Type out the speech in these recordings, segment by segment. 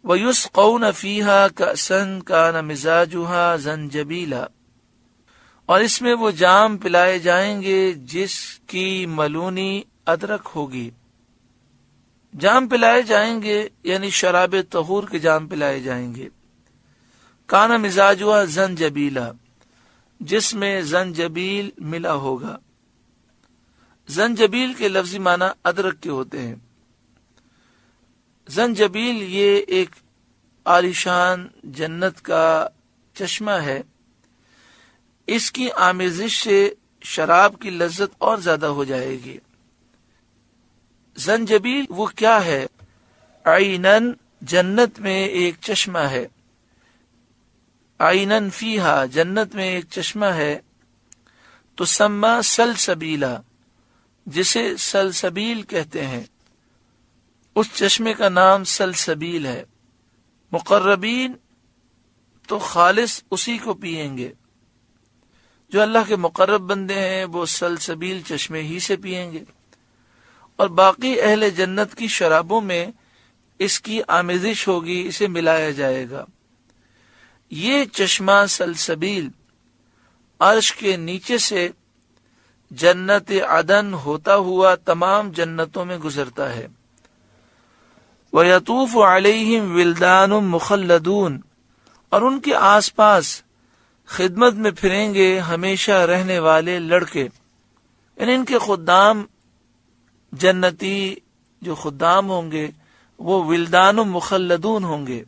وَيُسْقَوْنَ فِيهَا كَأْسًا كَانَ مِزَاجُهَا زَنْجَبِيلًا، اور اس میں وہ جام پلائے جائیں گے جس کی ملونی ادرک ہوگی۔ جام پلائے جائیں گے یعنی شراب طہور کے جام پلائے جائیں گے۔ کانا مزاجها زنجبیلا، جس میں زنجبیل ملا ہوگا۔ زنجبیل کے لفظی معنی ادرک کے ہوتے ہیں۔ زنجبیل یہ ایک عالیشان جنت کا چشمہ ہے، اس کی آمیزش سے شراب کی لذت اور زیادہ ہو جائے گی۔ زنجبیل وہ کیا ہے؟ عینن، جنت میں ایک چشمہ ہے۔ عینن فیہا، جنت میں ایک چشمہ ہے۔ تسمى سلسبیلا، جسے سلسبیل کہتے ہیں، اس چشمے کا نام سلسبیل ہے۔ مقربین تو خالص اسی کو پیئیں گے، جو اللہ کے مقرب بندے ہیں وہ سلسبیل چشمے ہی سے پیئیں گے، اور باقی اہل جنت کی شرابوں میں اس کی آمیزش ہوگی، اسے ملایا جائے گا۔ یہ چشمہ سلسبیل عرش کے نیچے سے جنت عدن ہوتا ہوا تمام جنتوں میں گزرتا ہے۔ وَيَطُوفُ عَلَيْهِمْ وِلْدَانٌ مُخَلَّدُونَ، اور ان کے آس پاس خدمت میں پھریں گے ہمیشہ رہنے والے لڑکے، یعنی ان کے خدام، جنتی جو خدام ہوں گے وہ ولدان مخلدون ہوں گے،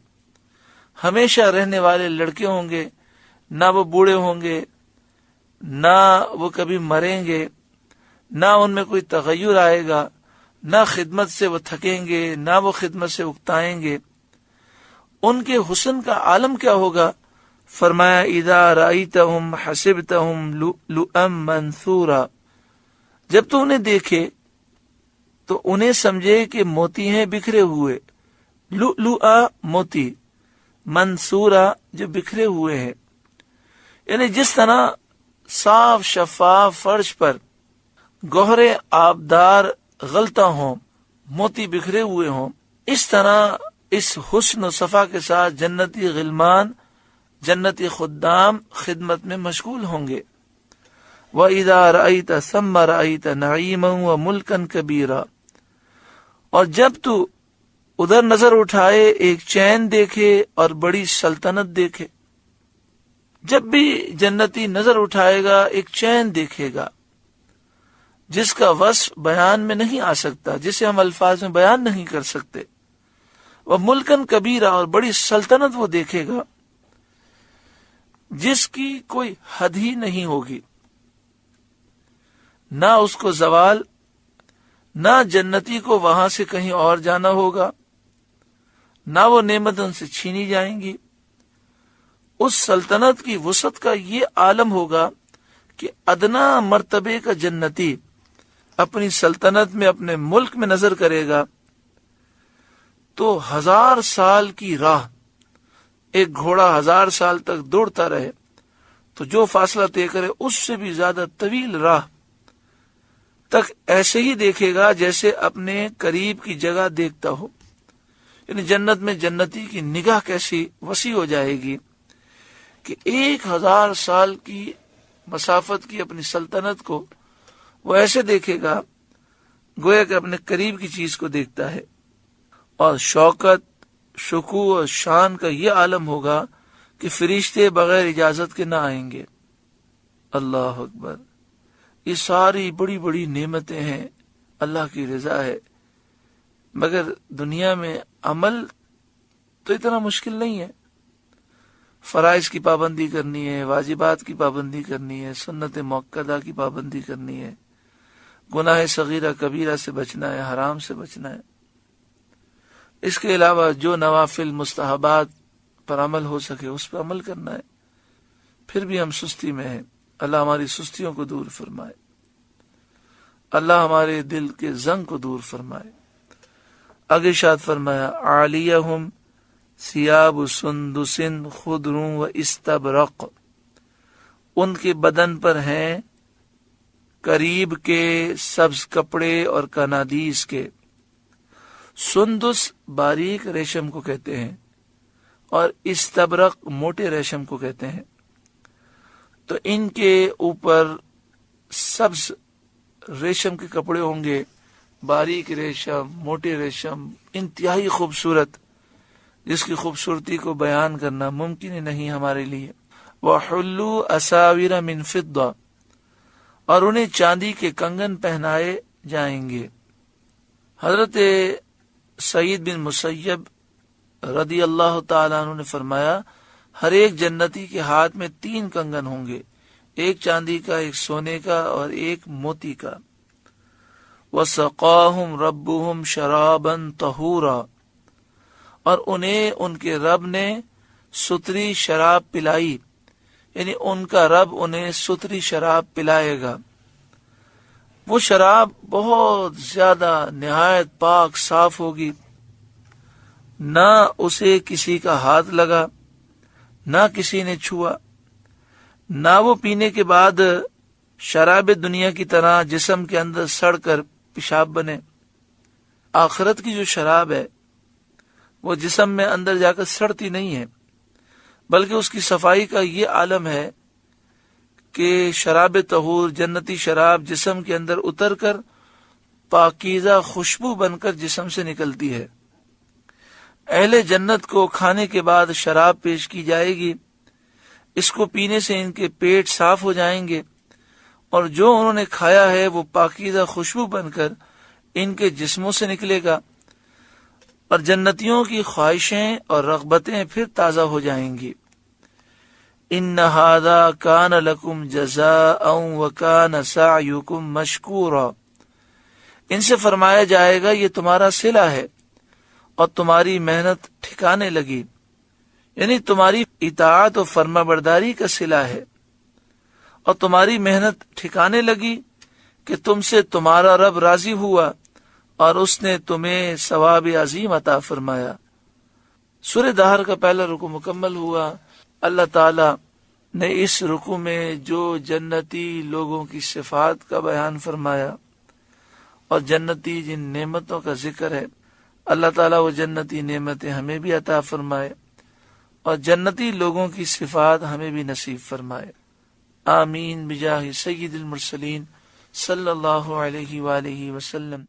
ہمیشہ رہنے والے لڑکے ہوں گے، نہ وہ بوڑھے ہوں گے، نہ وہ کبھی مریں گے، نہ ان میں کوئی تغیر آئے گا، نہ خدمت سے وہ تھکیں گے، نہ وہ خدمت سے اکتائیں گے۔ ان کے حسن کا عالم کیا ہوگا؟ فرمایا اذا رأیتہم حسبتہم لؤلؤا منثورا، جب تو انہیں دیکھے تو انہیں سمجھے کہ موتی ہیں بکھرے ہوئے، لؤلؤا موتی، منثورا جو بکھرے ہوئے ہیں، یعنی جس طرح صاف شفاف فرش پر گوہرے آبدار غلطہ ہوں، موتی بکھرے ہوئے ہوں، اس طرح اس حسن و صفا کے ساتھ جنتی غلمان، جنتی خدام خدمت میں مشغول ہوں گے۔ وَإِذَا رَأَيْتَ ثَمَّ رَأَيْتَ نَعِيمًا وَمُلْكًا كَبِيرًا، اور جب تو ادھر نظر اٹھائے ایک چین دیکھے اور بڑی سلطنت دیکھے۔ جب بھی جنتی نظر اٹھائے گا ایک چین دیکھے گا جس کا وصف بیان میں نہیں آ سکتا، جسے ہم الفاظ میں بیان نہیں کر سکتے۔ وہ ملکن کبیرہ، اور بڑی سلطنت وہ دیکھے گا جس کی کوئی حد ہی نہیں ہوگی، نہ اس کو زوال، نہ جنتی کو وہاں سے کہیں اور جانا ہوگا، نہ وہ نعمت ان سے چھینی جائیں گی۔ اس سلطنت کی وسعت کا یہ عالم ہوگا کہ ادنا مرتبے کا جنتی اپنی سلطنت میں، اپنے ملک میں نظر کرے گا تو 1000 سال کی راہ، ایک گھوڑا 1000 سال تک دوڑتا رہے تو جو فاصلہ طے کرے اس سے بھی زیادہ طویل راہ تک ایسے ہی دیکھے گا جیسے اپنے قریب کی جگہ دیکھتا ہو۔ یعنی جنت میں جنتی کی نگاہ کیسی وسیع ہو جائے گی کہ 1000 سال کی مسافت کی اپنی سلطنت کو وہ ایسے دیکھے گا گویا کہ اپنے قریب کی چیز کو دیکھتا ہے۔ اور شوکت، شکوہ اور شان کا یہ عالم ہوگا کہ فرشتے بغیر اجازت کے نہ آئیں گے۔ اللہ اکبر، یہ ساری بڑی بڑی نعمتیں ہیں، اللہ کی رضا ہے، مگر دنیا میں عمل تو اتنا مشکل نہیں ہے۔ فرائض کی پابندی کرنی ہے، واجبات کی پابندی کرنی ہے، سنت موقدہ کی پابندی کرنی ہے، گناہ صغیرہ کبیرہ سے بچنا ہے، حرام سے بچنا ہے۔ اس کے علاوہ جو نوافل مستحبات پر عمل ہو سکے اس پر عمل کرنا ہے۔ پھر بھی ہم سستی میں ہیں، اللہ ہماری سستیوں کو دور فرمائے، اللہ ہمارے دل کے زنگ کو دور فرمائے۔ آگے ارشاد فرمایا عالیہم ثیاب سندس خضر و استبرق، ان کے بدن پر ہیں قریب کے سبز کپڑے اور کنادیس کے۔ سندس باریک ریشم کو کہتے ہیں، اور استبرق موٹے ریشم کو کہتے ہیں۔ تو ان کے اوپر سبز ریشم کے کپڑے ہوں گے، باریک ریشم، موٹے ریشم، انتہائی خوبصورت، جس کی خوبصورتی کو بیان کرنا ممکن ہی نہیں ہمارے لیے۔ وَحُلُّوا أَسَاوِرَ مِن فِضَّةٍ، اور انہیں چاندی کے کنگن پہنائے جائیں گے۔ حضرت سعید بن مسیب رضی اللہ تعالیٰ عنہ نے فرمایا، ہر ایک جنتی کے ہاتھ میں 3 کنگن ہوں گے، ایک چاندی کا، ایک سونے کا اور ایک موتی کا۔ وَسَقَاهُمْ رَبُّهُمْ شَرَابًا طَهُورًا، اور انہیں ان کے رب نے ستری شراب پلائی، یعنی ان کا رب انہیں ستری شراب پلائے گا۔ وہ شراب بہت زیادہ نہایت پاک صاف ہوگی، نہ اسے کسی کا ہاتھ لگا، نہ کسی نے چھوا، نہ وہ پینے کے بعد شراب دنیا کی طرح جسم کے اندر سڑ کر پیشاب بنے۔ آخرت کی جو شراب ہے وہ جسم میں اندر جا کر سڑتی نہیں ہے، بلکہ اس کی صفائی کا یہ عالم ہے کہ شراب طہور، جنتی شراب جسم کے اندر اتر کر پاکیزہ خوشبو بن کر جسم سے نکلتی ہے۔ اہل جنت کو کھانے کے بعد شراب پیش کی جائے گی، اس کو پینے سے ان کے پیٹ صاف ہو جائیں گے، اور جو انہوں نے کھایا ہے وہ پاکیزہ خوشبو بن کر ان کے جسموں سے نکلے گا، اور جنتیوں کی خواہشیں اور رغبتیں پھر تازہ ہو جائیں گی۔ ان ھذا کان لکم جزاء وکان سعیکم مشکورا، ان سے فرمایا جائے گا یہ تمہارا صلہ ہے اور تمہاری محنت ٹھکانے لگی، یعنی تمہاری اطاعت و فرما برداری کا صلہ ہے، اور تمہاری محنت ٹھکانے لگی کہ تم سے تمہارا رب راضی ہوا اور اس نے تمہیں ثواب عظیم عطا فرمایا۔ سورہ دہر کا پہلا رکوع مکمل ہوا۔ اللہ تعالی نے اس رکوع میں جو جنتی لوگوں کی صفات کا بیان فرمایا اور جنتی جن نعمتوں کا ذکر ہے، اللہ تعالیٰ وہ جنتی نعمتیں ہمیں بھی عطا فرمائے اور جنتی لوگوں کی صفات ہمیں بھی نصیب فرمائے۔ آمین بجاہ سید المرسلین صلی اللہ علیہ وآلہ وسلم۔